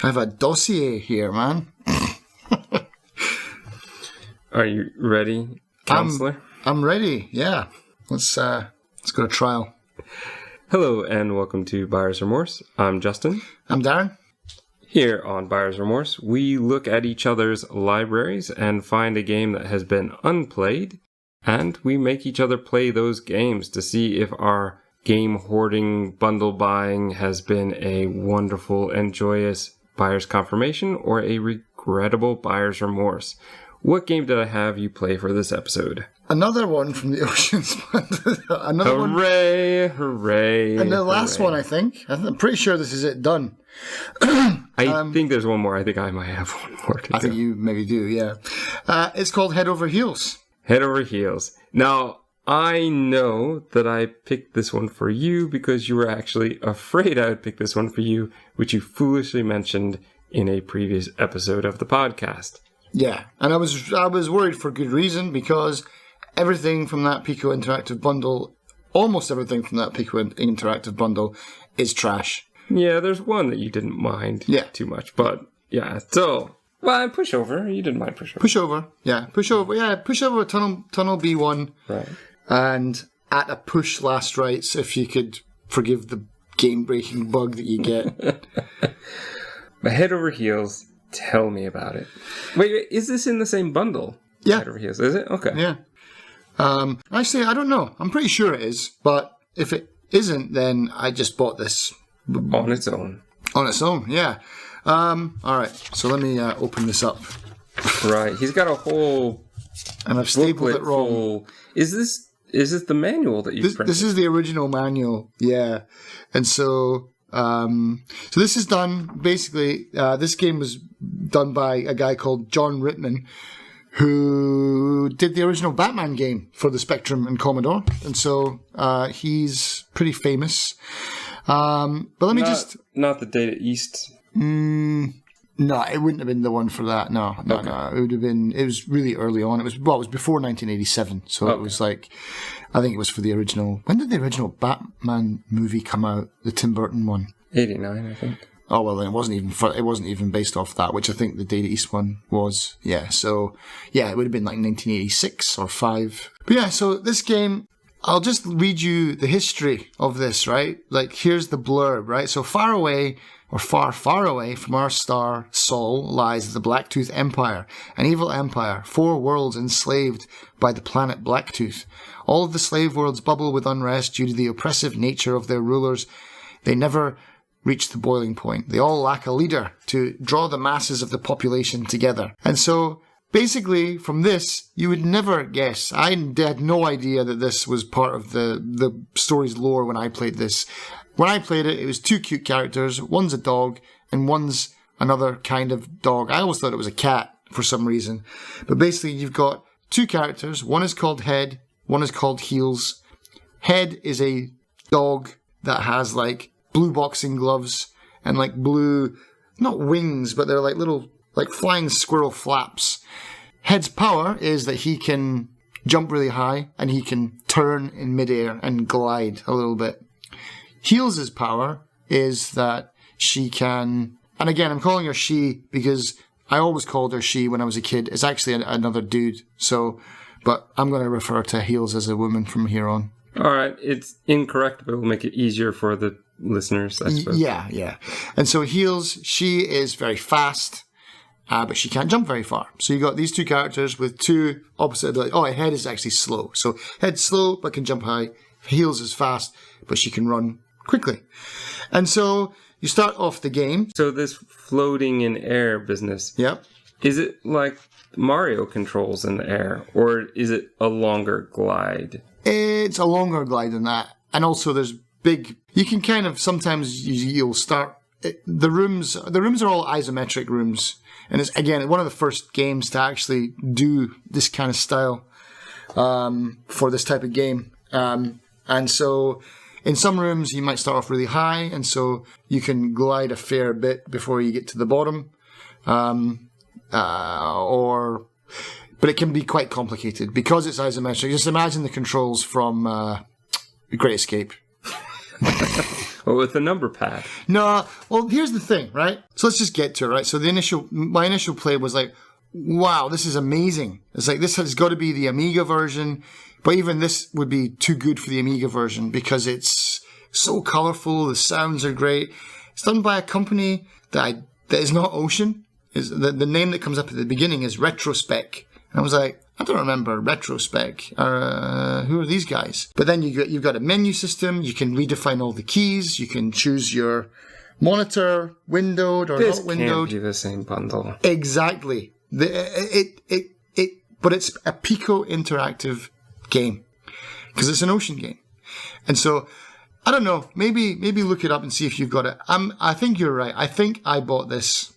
I have a dossier here, man. Are you ready, counselor? I'm ready, yeah. Let's go to trial. Hello and welcome to Buyer's Remorse. I'm Justin. I'm Darren. Here on Buyer's Remorse, we look at each other's libraries and find a game that has been unplayed, and we make each other play those games to see if our game hoarding, bundle buying has been a wonderful and joyous buyer's confirmation or a regrettable buyer's remorse. What game did I have you play for this episode? Another one from the Oceans. Another one. Hooray. And the last one, I think. I'm pretty sure this is it done. I think there's one more. I think I might have one more to I think you maybe do, yeah. It's called Head Over Heels. Head Over Heels. Now, I know that I picked this one for you because you were actually afraid I would pick this one for you, which you foolishly mentioned in a previous episode of the podcast. Yeah, and I was worried for good reason because everything from that Piko Interactive bundle, almost everything from that Piko Interactive bundle is trash. Yeah, there's one that you didn't mind too much, but yeah, so... Well, pushover. You didn't mind pushover. Pushover, yeah. Pushover, Tunnel B1. Right. And at a push last rites, if you could forgive the game-breaking bug that you get. But Head Over Heels, tell me about it. Wait, is this in the same bundle? Yeah. Head Over Heels, is it? Okay. Yeah. Actually, I don't know. I'm pretty sure it is, but if it isn't, then I just bought this. On its own. On its own, yeah. All right, so let me open this up. Right, he's got a whole... And I've stapled it wrong. Is this the manual that you printed? This is the original manual, yeah. And so this is done, basically, this game was done by a guy called John Rittman, who did the original Batman game for the Spectrum and Commodore. And so he's pretty famous. But let me Not the Data East... No, it wouldn't have been the one for that. No. It would have been. It was really early on. It was before 1987, so It was like, I think it was for the original. When did the original Batman movie come out? The Tim Burton one. 89, I think. Oh well, then it wasn't even based off that, which I think the Data East one was. Yeah, so yeah, it would have been like 1986 or 5. But yeah, so this game. I'll just read you the history of this, right? Like, here's the blurb, right? So far away, or far, far away from our star, Sol, lies the Blacktooth Empire, an evil empire, 4 worlds enslaved by the planet Blacktooth. All of the slave worlds bubble with unrest due to the oppressive nature of their rulers. They never reach the boiling point. They all lack a leader to draw the masses of the population together. And so... basically, from this, you would never guess. I had no idea that this was part of the story's lore when I played this. When I played it, it was 2 cute characters. One's a dog, and one's another kind of dog. I always thought it was a cat for some reason. But basically, you've got 2 characters. One is called Head, one is called Heels. Head is a dog that has, like, blue boxing gloves and, like, blue, not wings, but they're like little... like flying squirrel flaps. Head's power is that he can jump really high and he can turn in midair and glide a little bit. Heels' power is that she can, and again, I'm calling her she because I always called her she when I was a kid. It's actually another dude, but I'm going to refer to Heels as a woman from here on. All right, it's incorrect, but it will make it easier for the listeners, I suppose. Yeah. And so Heels, she is very fast. But she can't jump very far. So you got these 2 characters with 2 opposite abilities. Oh, Head is actually slow. So Head's slow, but can jump high. Heels is fast, but she can run quickly. And so you start off the game. So this floating in air business. Yep. Is it like Mario controls in the air, or is it a longer glide? It's a longer glide than that. And also there's big... You can kind of... Sometimes you'll start... The rooms are all isometric rooms. And it's, again, one of the first games to actually do this kind of style for this type of game. And so in some rooms, you might start off really high, and so you can glide a fair bit before you get to the bottom. But it can be quite complicated because it's isometric. Just imagine the controls from Great Escape. But with the number pad. No, well, here's the thing, right? So let's just get to it, right? So my initial play was like, wow, this is amazing. It's like, this has got to be the Amiga version, but even this would be too good for the Amiga version because it's so colorful, the sounds are great. It's done by a company that is not Ocean. The name that comes up at the beginning is Retrospec. And I was like, I don't remember Retrospec. Who are these guys? But then you've got a menu system. You can redefine all the keys. You can choose your monitor, windowed or not windowed. This can't be the same bundle. Exactly. But it's a Piko Interactive game because it's an Ocean game. And so, I don't know. Maybe look it up and see if you've got it. I think you're right. I think I bought this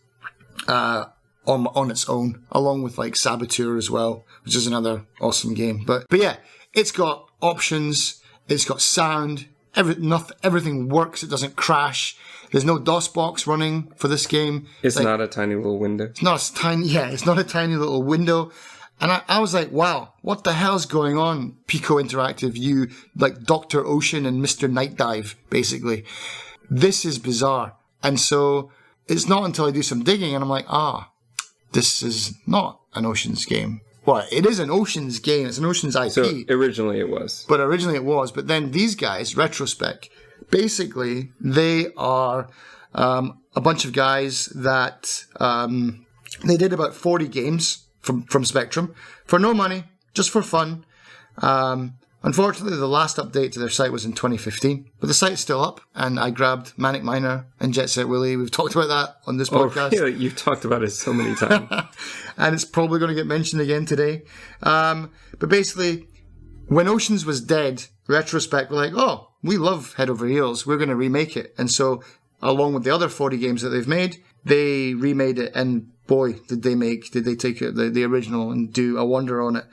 on its own, along with like Saboteur as well, which is another awesome game. But yeah, it's got options. It's got sound. Everything works. It doesn't crash. There's no DOSBox running for this game. It's like, not a tiny little window. It's not a tiny little window. And I was like, wow, what the hell's going on, Piko Interactive? You, like Dr. Ocean and Mr. Night Dive, basically. This is bizarre. And so it's not until I do some digging and I'm like, this is not an Ocean's game. Well, it is an Ocean's game. It's an Ocean's IP. So originally it was. But then these guys, Retrospec, basically they are a bunch of guys that they did about 40 games from Spectrum for no money, just for fun. Unfortunately, the last update to their site was in 2015, but the site's still up, and I grabbed Manic Miner and Jet Set Willy. We've talked about that on this podcast. Oh, really? You've talked about it so many times. And it's probably going to get mentioned again today. But basically, when Oceans was dead, Retrospec were like, oh, we love Head Over Heels. We're going to remake it. And so, along with the other 40 games that they've made, they remade it, and boy, did they take it, the original and do a wonder on it.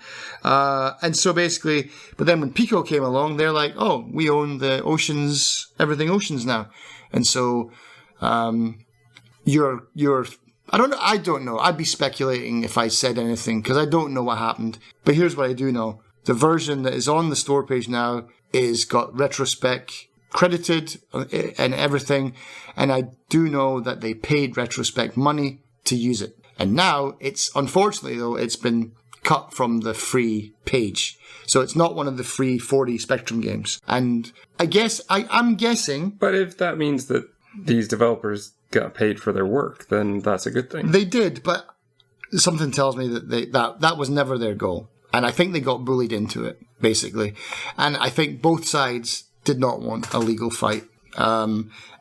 And so basically, but then when Piko came along, they're like, oh, we own the Oceans, everything Oceans now. And so, I don't know. I'd be speculating if I said anything, because I don't know what happened. But here's what I do know. The version that is on the store page now is got Retrospec credited and everything. And I do know that they paid Retrospec money to use it. And now unfortunately though, it's been cut from the free page. So it's not one of the free 40 Spectrum games. And I guess, I'm guessing... But if that means that these developers got paid for their work, then that's a good thing. They did, but something tells me that that was never their goal. And I think they got bullied into it, basically. And I think both sides did not want a legal fight.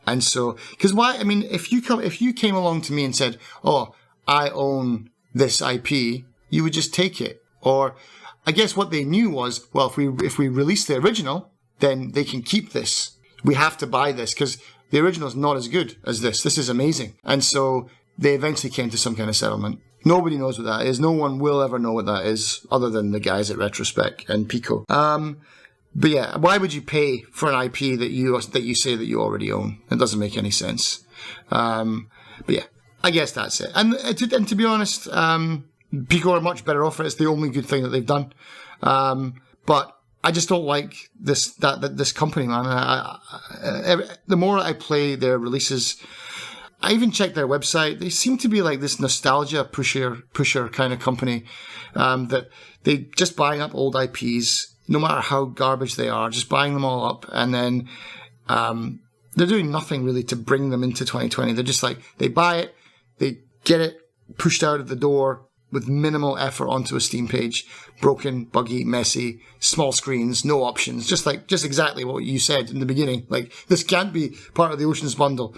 And so, because why? I mean, if you came along to me and said, "Oh, I own this IP," you would just take it. Or, I guess what they knew was, well, if we release the original, then they can keep this. We have to buy this because the original is not as good as this. This is amazing. And so they eventually came to some kind of settlement. Nobody knows what that is. No one will ever know what that is, other than the guys at Retrospec and Piko. But yeah, why would you pay for an IP that you say that you already own? It doesn't make any sense. But yeah, I guess that's it. And to be honest, Piko are much better off. It's the only good thing that they've done. But I just don't like this company, man. The more I play their releases, I even checked their website. They seem to be like this nostalgia pusher kind of company, that they just buying up old IPs, no matter how garbage they are, just buying them all up, and then they're doing nothing really to bring them into 2020. They're just like, they buy it, they get it pushed out of the door with minimal effort onto a Steam page, broken, buggy, messy, small screens, no options, just exactly what you said in the beginning. Like, this can't be part of the Ocean's bundle.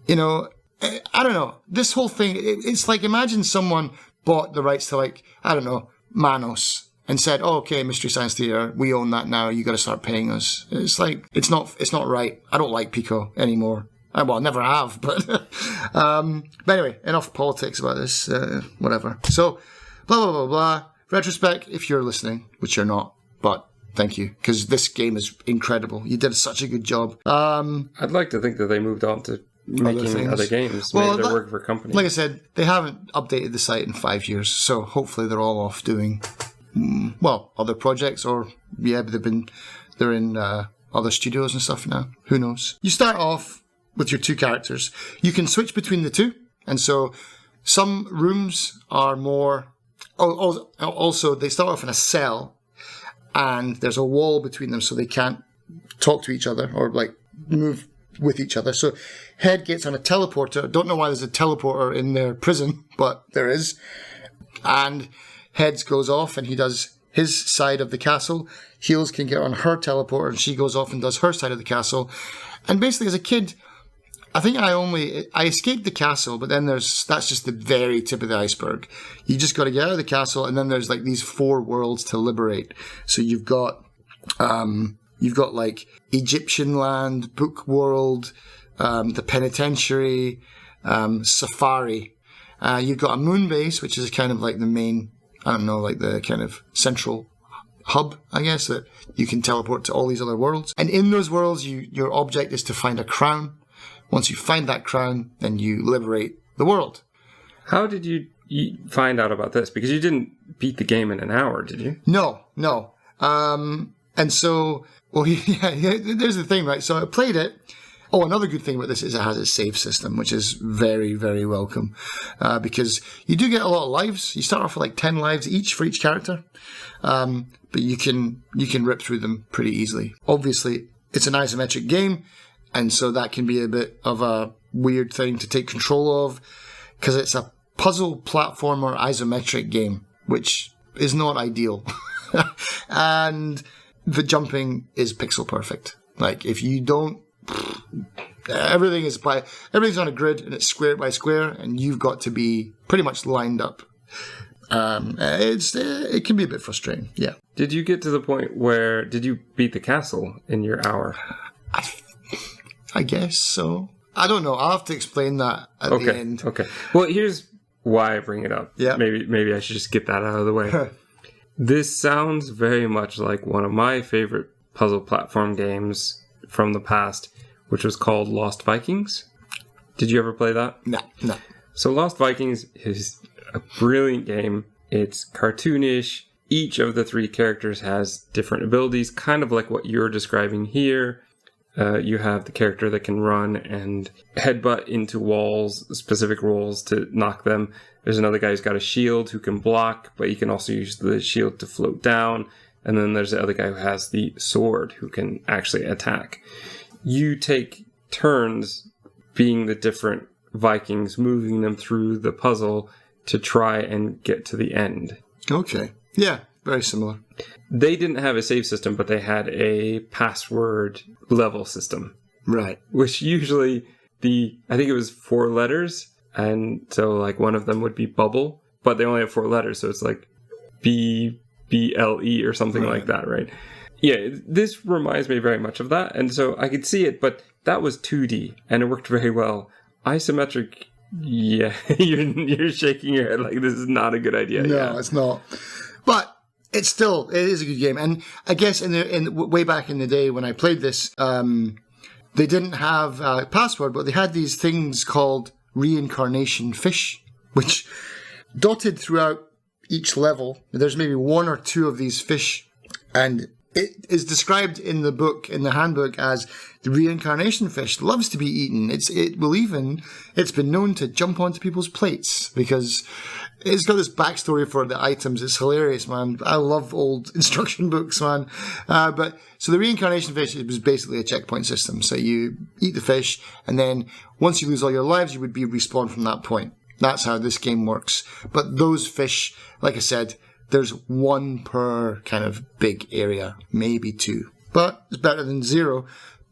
You know, I don't know. This whole thing, it's like, imagine someone bought the rights to, like, I don't know, Manos, and said, oh, okay, Mystery Science Theater, we own that now, you got to start paying us. It's like, it's not right. I don't like Piko anymore. Well, I never have, but anyway, enough politics about this, whatever. So, blah, blah, blah, blah. Retrospec, if you're listening, which you're not, but thank you, because this game is incredible. You did such a good job. I'd like to think that they moved on to making other games. Maybe they're working for companies. Like I said, they haven't updated the site in 5 years, so hopefully they're all off doing, other projects, or, yeah, they're in other studios and stuff now. Who knows? You start off with your two characters. You can switch between the two. And so some rooms are more... Also, they start off in a cell and there's a wall between them so they can't talk to each other or like move with each other. So Head gets on a teleporter. Don't know why there's a teleporter in their prison, but there is. And Heads goes off and he does his side of the castle. Heels can get on her teleporter and she goes off and does her side of the castle. And basically as a kid, I think I escaped the castle, but then that's just the very tip of the iceberg. You just got to get out of the castle, and then there's like these 4 worlds to liberate. So you've got like Egyptian land, Book World, the penitentiary, Safari. You've got a moon base, which is kind of like the main, I don't know, like the kind of central hub, I guess, that you can teleport to all these other worlds. And in those worlds, your object is to find a crown. Once you find that crown, then you liberate the world. How did you find out about this? Because you didn't beat the game in an hour, did you? No. And so, well, yeah, there's the thing, right? So I played it. Oh, another good thing about this is it has a save system, which is very, very welcome. Because you do get a lot of lives. You start off with like 10 lives each for each character. But you can rip through them pretty easily. Obviously, it's an isometric game. And so that can be a bit of a weird thing to take control of because it's a puzzle platformer isometric game, which is not ideal. And the jumping is pixel perfect. Like if you don't, everything's on a grid and it's square by square and you've got to be pretty much lined up. It can be a bit frustrating. Yeah. Did you get to the point where, did you beat the castle in your hour? I guess so. I don't know. I'll have to explain that at the end. Okay. Well, here's why I bring it up. Yeah. Maybe I should just get that out of the way. This sounds very much like one of my favorite puzzle platform games from the past, which was called Lost Vikings. Did you ever play that? No. So Lost Vikings is a brilliant game. It's cartoonish. Each of the 3 characters has different abilities, kind of like what you're describing here. You have the character that can run and headbutt into walls, specific walls, to knock them. There's another guy who's got a shield who can block, but he can also use the shield to float down. And then there's the other guy who has the sword who can actually attack. You take turns being the different Vikings, moving them through the puzzle to try and get to the end. Okay. Yeah, very similar. They didn't have a save system, but they had a password level system. Right. Which usually I think it was 4 letters. And so like one of them would be bubble, but they only have 4 letters. So it's like BBLE or something like that, right? Yeah, this reminds me very much of that. And so I could see it, but that was 2D and it worked very well. Isometric, yeah, you're shaking your head like this is not a good idea. No, it's not. But it is a good game. And I guess way back in the day when I played this, they didn't have a password, but they had these things called reincarnation fish, which dotted throughout each level. There's maybe 1 or 2 of these fish, and it is described in the book, in the handbook, as the reincarnation fish loves to be eaten. It's been known to jump onto people's plates because it's got this backstory for the items. It's hilarious, man. I love old instruction books, man. So the reincarnation fish was basically a checkpoint system. So you eat the fish, and then once you lose all your lives, you would be respawned from that point. That's how this game works. But those fish, like I said, there's 1 per kind of big area, maybe 2. But it's better than 0,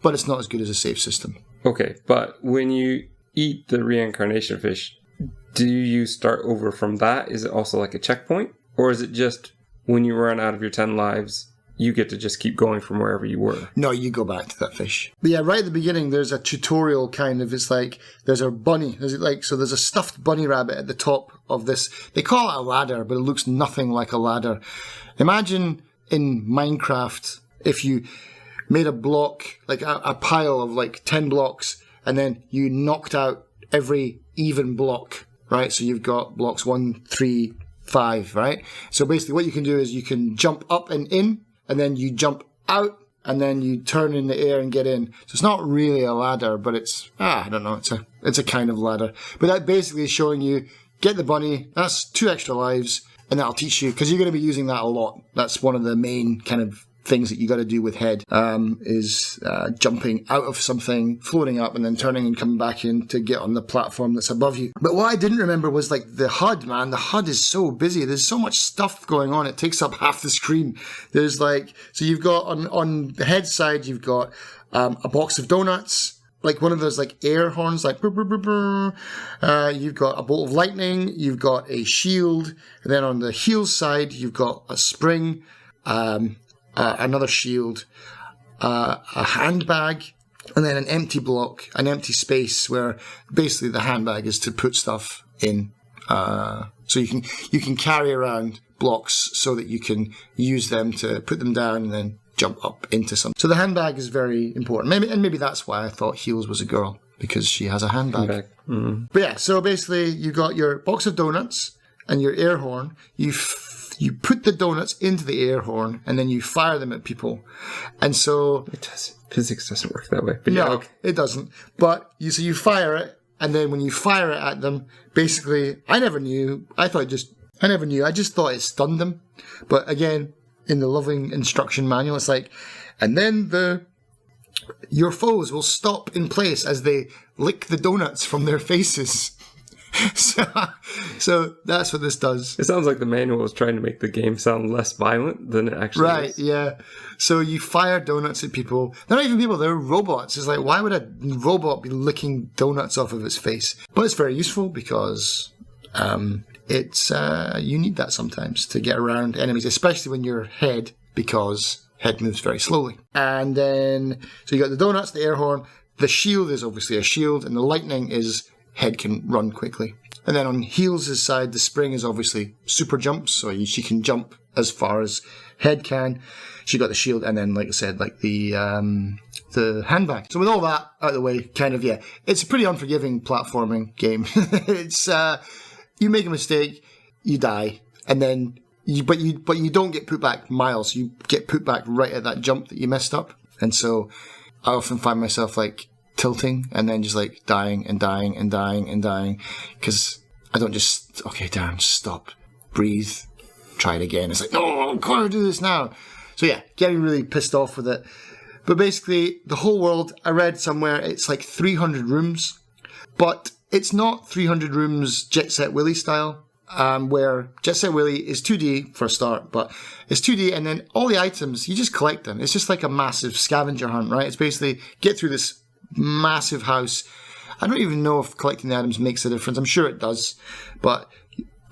but it's not as good as a save system. Okay, but when you eat the reincarnation fish, do you start over from that? Is it also like a checkpoint? Or is it just when you run out of your 10 lives, you get to just keep going from wherever you were? No, you go back to that fish. But yeah, right at the beginning, there's a tutorial kind of, it's like, there's a bunny. So there's a stuffed bunny rabbit at the top of this. They call it a ladder, but it looks nothing like a ladder. Imagine in Minecraft, if you made a block, like a pile of like 10 blocks, and then you knocked out every even block, right? So you've got blocks 1, 3, 5, right? So basically what you can do is you can jump up and in, and then you jump out and then you turn in the air and get in. So it's not really a ladder, but it's, I don't know, it's a kind of ladder. But that basically is showing you, get the bunny, that's 2 extra lives, and that'll teach you, because you're going to be using that a lot. That's one of the main kind of things that you got to do with head, is jumping out of something, floating up, and then turning and coming back in to get on the platform that's above you. But what I didn't remember was like the HUD, man. The HUD is so busy. There's so much stuff going on. It takes up half the screen. There's like, so you've got on the head side, you've got a box of donuts, like one of those like air horns, like brr, brr, brr, brr. You've got a bolt of lightning, you've got a shield, and then on the heels side, you've got a spring, another shield, a handbag, and then an empty block, an empty space where basically the handbag is to put stuff in. So you can carry around blocks so that you can use them to put them down and then jump up into something. So the handbag is very important. Maybe that's why I thought Heels was a girl, because she has a handbag. Mm. But yeah, so basically you got your box of donuts and your air horn. You put the donuts into the air horn and then you fire them at people. And so physics doesn't work that way. But no, okay. It doesn't. But you fire it, and then when you fire it at them, basically, I never knew. I just thought it stunned them. But again, in the loving instruction manual, it's like, and then your foes will stop in place as they lick the donuts from their faces. So that's what this does. It sounds like the manual was trying to make the game sound less violent than it actually is. Right, yeah. So you fire donuts at people. They're not even people, they're robots. It's like, why would a robot be licking donuts off of its face? But it's very useful because you need that sometimes to get around enemies, especially when you're head, because head moves very slowly. And then, so you got the donuts, the air horn, the shield is obviously a shield, and the lightning is head can run quickly. And then on Heels' side, the spring is obviously super jumps, so she can jump as far as head can. She got the shield, and then, like I said, like the handbag. So with all that out of the way, kind of, yeah, it's a pretty unforgiving platforming game. It's you make a mistake, you die, and then but you don't get put back miles. You get put back right at that jump that you messed up. And so I often find myself like tilting and then just like dying and dying and dying and dying, because I don't just, okay, Darren, stop, breathe, try it again. It's like, no, I've got to do this now. So yeah, getting really pissed off with it. But basically, the whole world, I read somewhere, it's like 300 rooms, but it's not 300 rooms Jet Set Willy style, where Jet Set Willy is 2D for a start, but it's 2D, and then all the items, you just collect them. It's just like a massive scavenger hunt, right? It's basically get through this massive house. I don't even know if collecting the items makes a difference. I'm sure it does, but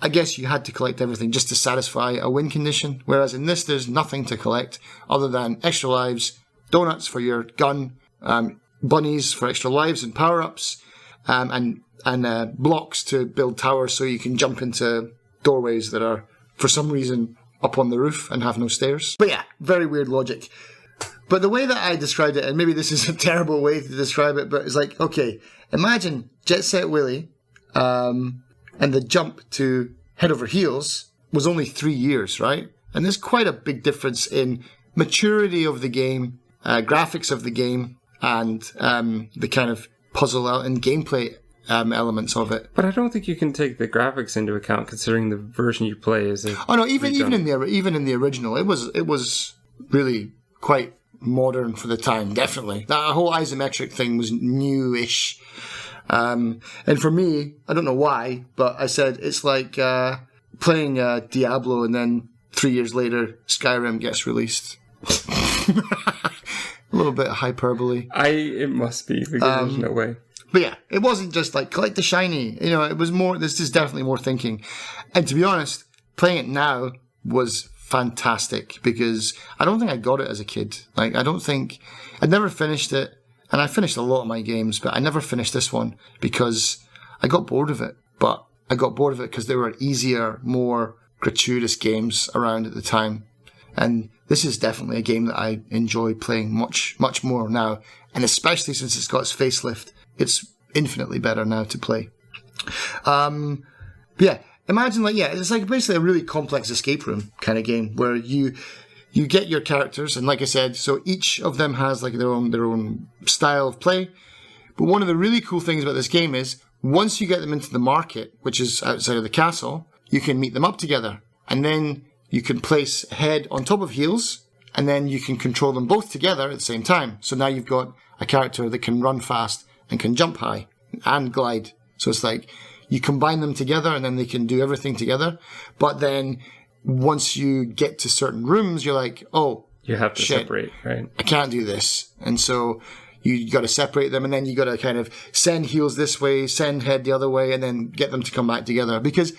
I guess you had to collect everything just to satisfy a win condition, whereas in this there's nothing to collect other than extra lives, donuts for your gun, bunnies for extra lives and power-ups, and blocks to build towers so you can jump into doorways that are for some reason up on the roof and have no stairs. But yeah, very weird logic. But the way that I described it, and maybe this is a terrible way to describe it, but it's like, okay, imagine Jet Set Willy, and the jump to head over heels was only 3 years, right? And there's quite a big difference in maturity of the game, graphics of the game, and the kind of puzzle and gameplay elements of it. But I don't think you can take the graphics into account, considering the version you play is. Oh no, even in the original, it was really quite modern for the time. Definitely, that whole isometric thing was newish. And for me, I don't know why, but I said it's like playing Diablo, and then 3 years later, Skyrim gets released. A little bit of hyperbole. It must be, because there's no way. But yeah, it wasn't just like collect the shiny. You know, it was more. This is definitely more thinking. And to be honest, playing it now was fantastic, because I don't think I got it as a kid. Like, I'd never finished it. And I finished a lot of my games, but I never finished this one because I got bored of it. But I got bored of it because there were easier, more gratuitous games around at the time. And this is definitely a game that I enjoy playing much, much more now. And especially since it's got its facelift, it's infinitely better now to play. But yeah, imagine it's like basically a really complex escape room kind of game where you get your characters, and like I said, so each of them has like their own style of play. But one of the really cool things about this game is once you get them into the market, which is outside of the castle, you can meet them up together. And then you can place head on top of heels, and then you can control them both together at the same time. So now you've got a character that can run fast and can jump high and glide. So it's like you combine them together and then they can do everything together. But then once you get to certain rooms, you're like, oh, you have to shit, separate, right? I can't do this. And so you got to separate them, and then you got to kind of send heels this way, send head the other way, and then get them to come back together. Because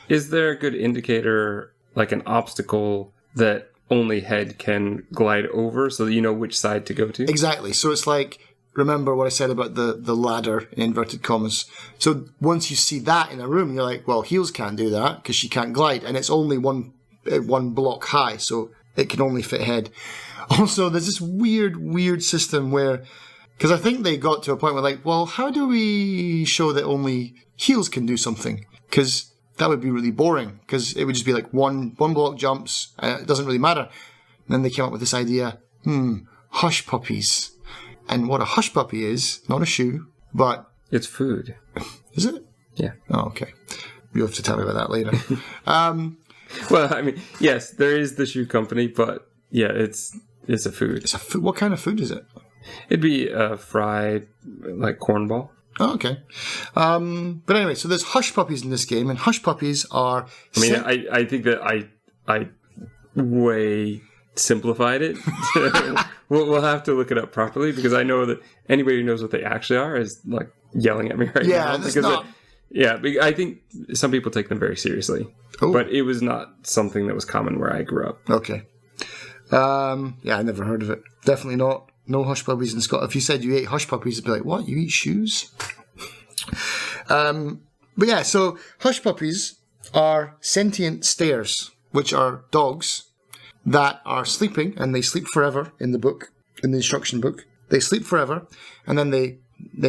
is there a good indicator, like an obstacle that only head can glide over so that you know which side to go to? Exactly. So it's like, remember what I said about the ladder in inverted commas. So once you see that in a room, you're like, well, heels can't do that because she can't glide, and it's only one block high, so it can only fit head. Also, there's this weird system where, because I think they got to a point where like, well, how do we show that only heels can do something? Because that would be really boring, because it would just be like one block jumps, it doesn't really matter. And then they came up with this idea, hush puppies. And what a hush puppy is, not a shoe, but... It's food. Is it? Yeah. Oh, okay. You'll have to tell me about that later. Well, I mean, yes, there is the shoe company, but yeah, it's a food. It's a food. What kind of food is it? It'd be fried, like cornball. Oh, okay. But anyway, so there's hush puppies in this game, and hush puppies are... I mean, I think that I way simplified it. We'll have to look it up properly, because I know that anybody who knows what they actually are is like yelling at me right now. Yeah, that's not... Yeah, I think some people take them very seriously. Oh. But it was not something that was common where I grew up. Okay. Yeah, I never heard of it. Definitely not. No hush puppies in Scotland. If you said you ate hush puppies, it'd be like, what? You eat shoes? But yeah, so hush puppies are sentient stairs, which are dogs that are sleeping, and they sleep forever in the book, in the instruction book. They sleep forever, and then they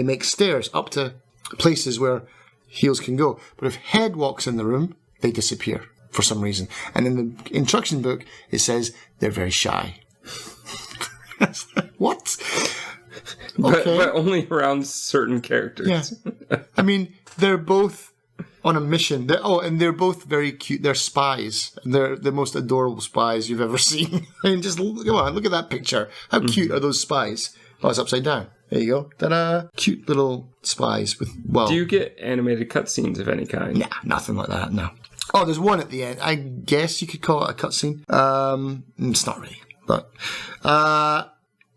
make stairs up to places where heels can go. But if head walks in the room, they disappear for some reason. And in the instruction book, it says they're very shy. What? Okay. But only around certain characters. Yeah. I mean, they're both on a mission. And they're both very cute. They're spies. They're the most adorable spies you've ever seen. I mean, just come on, look at that picture. How cute are those spies? Oh, it's upside down. There you go. Ta-da. Cute little spies with, well... Do you get animated cutscenes of any kind? Nah, nothing like that, no. Oh, there's one at the end. I guess you could call it a cutscene. It's not really, but...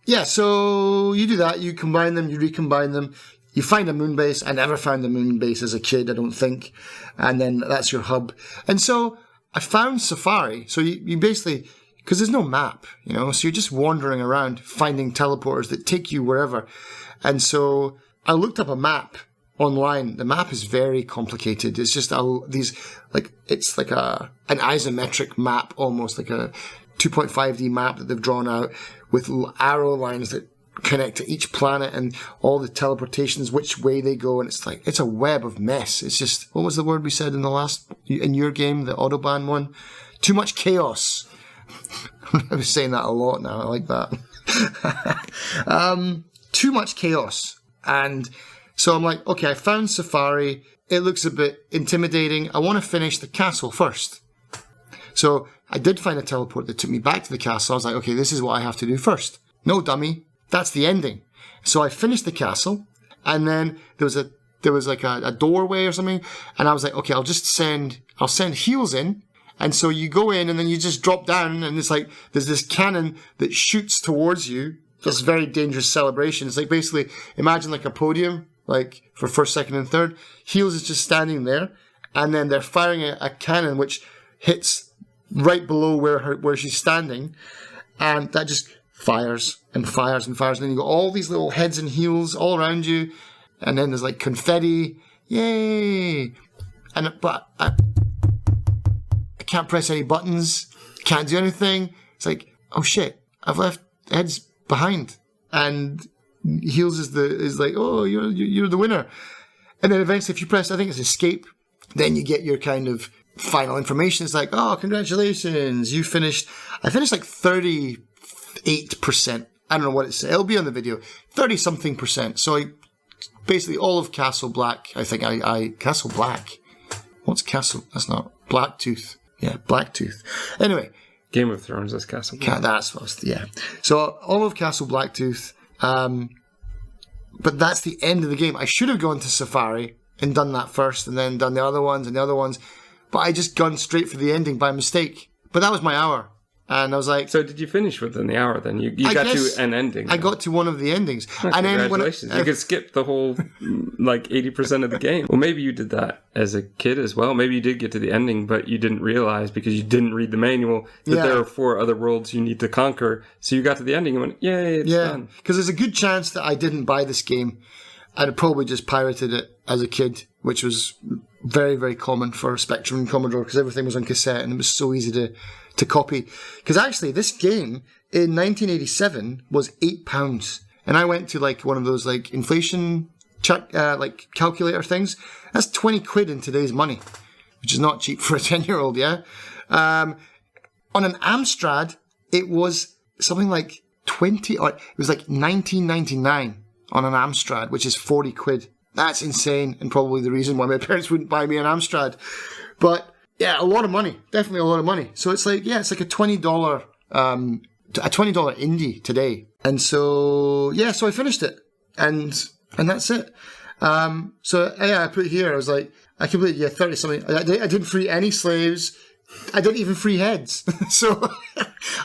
yeah, so you do that. You combine them, you recombine them. You find a moon base. I never found a moon base as a kid, I don't think. And then that's your hub. And so I found Safari. So you basically... Because there's no map, you know, so you're just wandering around finding teleporters that take you wherever. And so I looked up a map online. The map is very complicated. It's just it's like an isometric map, almost like a 2.5D map that they've drawn out with little arrow lines that connect to each planet and all the teleportations, which way they go. And it's like, it's a web of mess. It's just, what was the word we said in your game, the Autobahn one? Too much chaos. I was saying that a lot now. I like that. Too much chaos. And so I'm like, okay, I found Safari. It looks a bit intimidating. I want to finish the castle first. So I did find a teleport that took me back to the castle. I was like, okay, this is what I have to do first. No, dummy. That's the ending. So I finished the castle, and then there was like a doorway or something, and I was like, okay, I'll send heels in. And so you go in and then you just drop down, and it's like there's this cannon that shoots towards you. This very dangerous celebration. It's like basically imagine like a podium, like for first, second, and third. Heels is just standing there, and then they're firing a cannon which hits right below where she's standing, and that just fires and fires and fires. And then you got all these little heads and heels all around you, and then there's like confetti, yay! But I can't press any buttons, can't do anything. It's like, oh shit, I've left heads behind, and heels is like, oh, you're the winner. And then eventually, if you press, I think it's escape, then you get your kind of final information. It's like, oh, congratulations, you finished. I finished like 38%. I don't know what it's. It'll be on the video. 30-something%. So basically all of Castle Black. I think I Castle Black. What's Castle? That's not Blacktooth. Yeah, Blacktooth. Anyway. Game of Thrones is Castle Black. That's what. Yeah. So all of Castle Blacktooth. But that's the end of the game. I should have gone to Safari and done that first, and then done the other ones and the other ones. But I just gone straight for the ending by mistake. But that was my hour. And I was like... So did you finish within the hour then? You got to an ending. I got to one of the endings. Oh, and congratulations. You could skip the whole, 80% of the game. Well, maybe you did that as a kid as well. Maybe you did get to the ending, but you didn't realize because you didn't read the manual that there are 4 other worlds you need to conquer. So you got to the ending and went, yay, it's done. Because there's a good chance that I didn't buy this game. I'd have probably just pirated it as a kid, which was very, very common for Spectrum and Commodore because everything was on cassette and it was so easy to copy. Because actually, this game in 1987 was £8. And I went to like one of those like inflation calculator things. That's 20 quid in today's money, which is not cheap for a 10-year-old, yeah? On an Amstrad, it was something like 20, or it was like 19.99 on an Amstrad, which is 40 quid. That's insane, and probably the reason why my parents wouldn't buy me an Amstrad. But yeah, a lot of money. Definitely a lot of money. So it's like, it's like a $20 indie today. And so, so I finished it. And that's it. I put here, I was like, I completed, 30 something. I didn't free any slaves. I didn't even free heads. So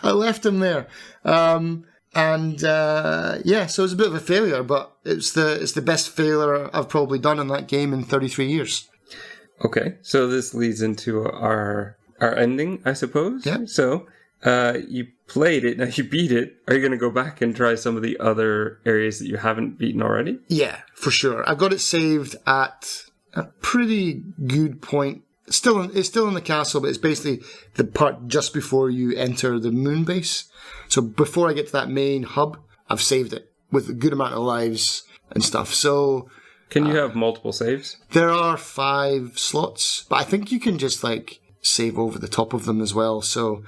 I left them there. So it was a bit of a failure, but it's the best failure I've probably done in that game in 33 years. Okay, so this leads into our ending, I suppose. Yeah. So you played it, now you beat it. Are you going to go back and try some of the other areas that you haven't beaten already? Yeah, for sure. I've got it saved at a pretty good point. It's still in the castle, but it's basically the part just before you enter the moon base. So before I get to that main hub, I've saved it with a good amount of lives and stuff. So... Can you have multiple saves? There are 5 slots, but I think you can just like save over the top of them as well. So,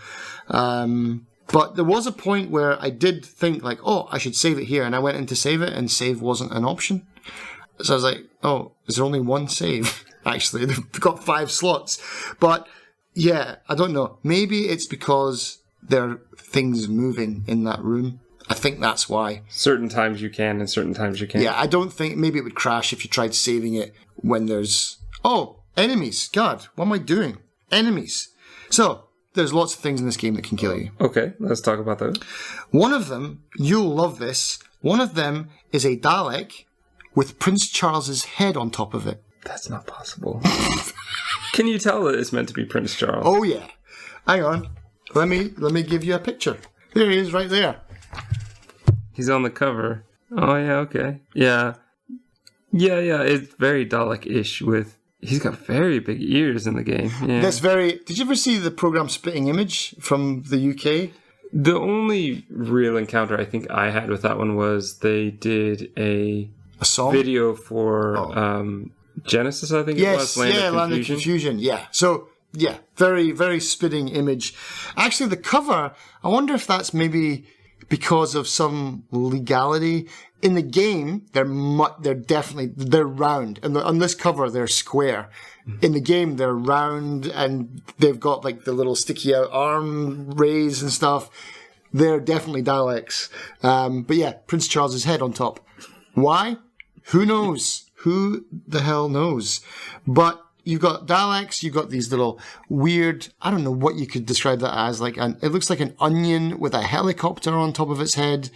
but there was a point where I did think like, oh, I should save it here. And I went in to save it and save wasn't an option. So I was like, oh, is there only one save? Actually, they've got 5 slots. But yeah, I don't know. Maybe it's because there are things moving in that room. I think that's why. Certain times you can and certain times you can't. Yeah, I don't think... Maybe it would crash if you tried saving it when there's... Oh, enemies. God, what am I doing? Enemies. So, there's lots of things in this game that can kill you. Okay, let's talk about those. One of them, you'll love this, one of them is a Dalek with Prince Charles's head on top of it. That's not possible. Can you tell that it's meant to be Prince Charles? Oh, yeah. Hang on. Let me give you a picture. There he is right there. He's on the cover. Oh, yeah, okay. Yeah. Yeah, it's very Dalek-ish with... He's got very big ears in the game. Yeah. Did you ever see the program Spitting Image from the UK? The only real encounter I think I had with that one was they did a song? Video for Genesis, I think it was. Land of Confusion. Yeah. So, yeah, very, very Spitting Image. Actually, the cover, I wonder if that's maybe... because of some legality. In the game, they're round. And on this cover, they're square. In the game, they're round and they've got like the little sticky out arm rays and stuff. They're definitely Daleks. But yeah, Prince Charles's head on top. Why? Who knows? Who the hell knows? But you've got Daleks, you've got these little weird, I don't know what you could describe that as, it looks like an onion with a helicopter on top of its head.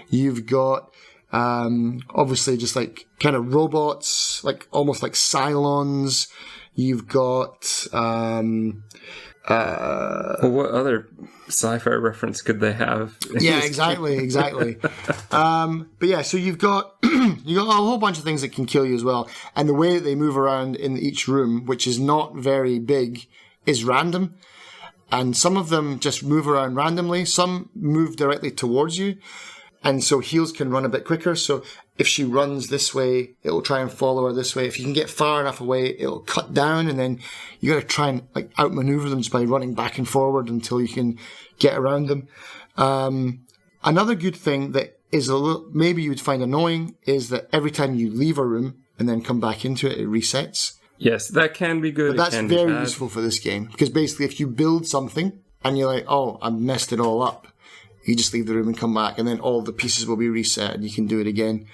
You've got, obviously just like kind of robots, like almost like Cylons. You've got, well, what other sci-fi reference could they have? Yeah, exactly. But yeah, so you've got a whole bunch of things that can kill you as well. And the way that they move around in each room, which is not very big, is random. And some of them just move around randomly. Some move directly towards you. And so heals can run a bit quicker. So if she runs this way, it'll try and follow her this way. If you can get far enough away, it'll cut down, and then you got to try and like outmaneuver them just by running back and forward until you can get around them. Another good thing that is a little, maybe you would find annoying, is that every time you leave a room and then come back into it, it resets. Yes, that can be good. But that's very useful for this game, because basically if you build something and you're like, oh, I messed it all up, you just leave the room and come back, and then all the pieces will be reset and you can do it again.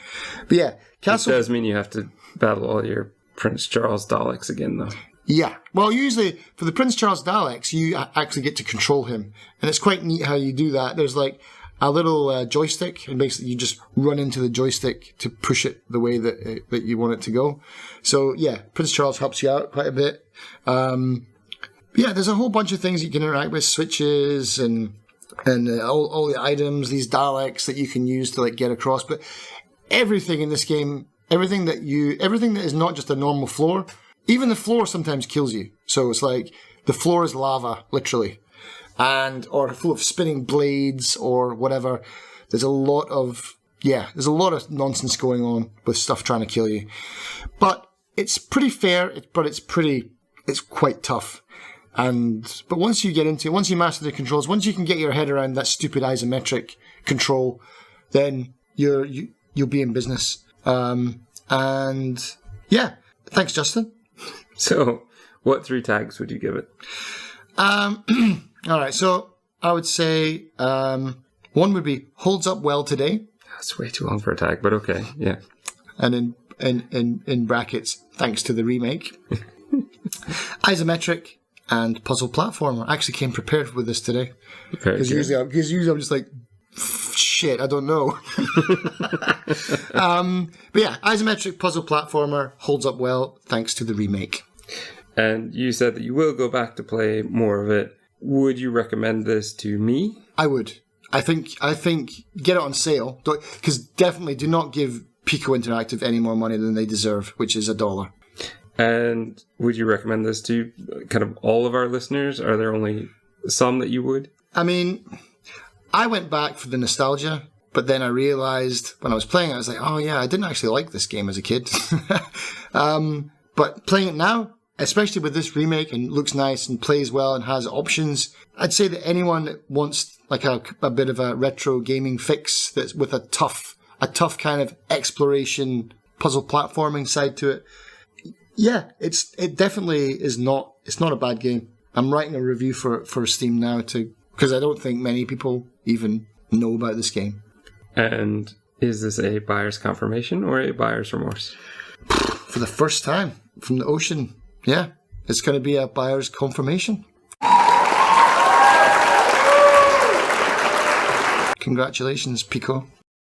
But yeah, Castle... It does mean you have to battle all your Prince Charles Daleks again, though. Yeah. Well, usually for the Prince Charles Daleks, you actually get to control him. And it's quite neat how you do that. There's like a little joystick, and basically you just run into the joystick to push it the way that you want it to go. So yeah, Prince Charles helps you out quite a bit. Yeah, there's a whole bunch of things you can interact with, switches and all the items, these Daleks that you can use to like get across. But everything in this game, everything that is not just a normal floor, even the floor sometimes kills you. So it's like the floor is lava, literally, or full of spinning blades or whatever. There's a lot of nonsense going on with stuff trying to kill you. But it's pretty fair. It's quite tough. But once you get into it, once you master the controls, once you can get your head around that stupid isometric control, then you'll be in business. And yeah, thanks, Justin. So, what 3 tags would you give it? All right, so I would say one would be holds up well today. That's way too long for a tag, but okay, yeah. And in brackets, thanks to the remake. Isometric and puzzle platformer. I actually came prepared with this today. Okay. Because usually I'm just like, shit, I don't know. But yeah, isometric puzzle platformer holds up well thanks to the remake. And you said that you will go back to play more of it. Would you recommend this to me? I would. I think get it on sale, because definitely do not give Piko Interactive any more money than they deserve, which is $1. And would you recommend this to kind of all of our listeners? Are there only some that you would? I mean, I went back for the nostalgia, but then I realized when I was playing it, I was like, oh yeah, I didn't actually like this game as a kid. But playing it now, especially with this remake, and looks nice and plays well and has options, I'd say that anyone that wants like a bit of a retro gaming fix that's with a tough kind of exploration puzzle platforming side to it, yeah, it definitely is not. It's not a bad game. I'm writing a review for Steam now because I don't think many people even know about this game. And is this a buyer's confirmation or a buyer's remorse? For the first time from the ocean, yeah, it's going to be a buyer's confirmation. Congratulations, Piko.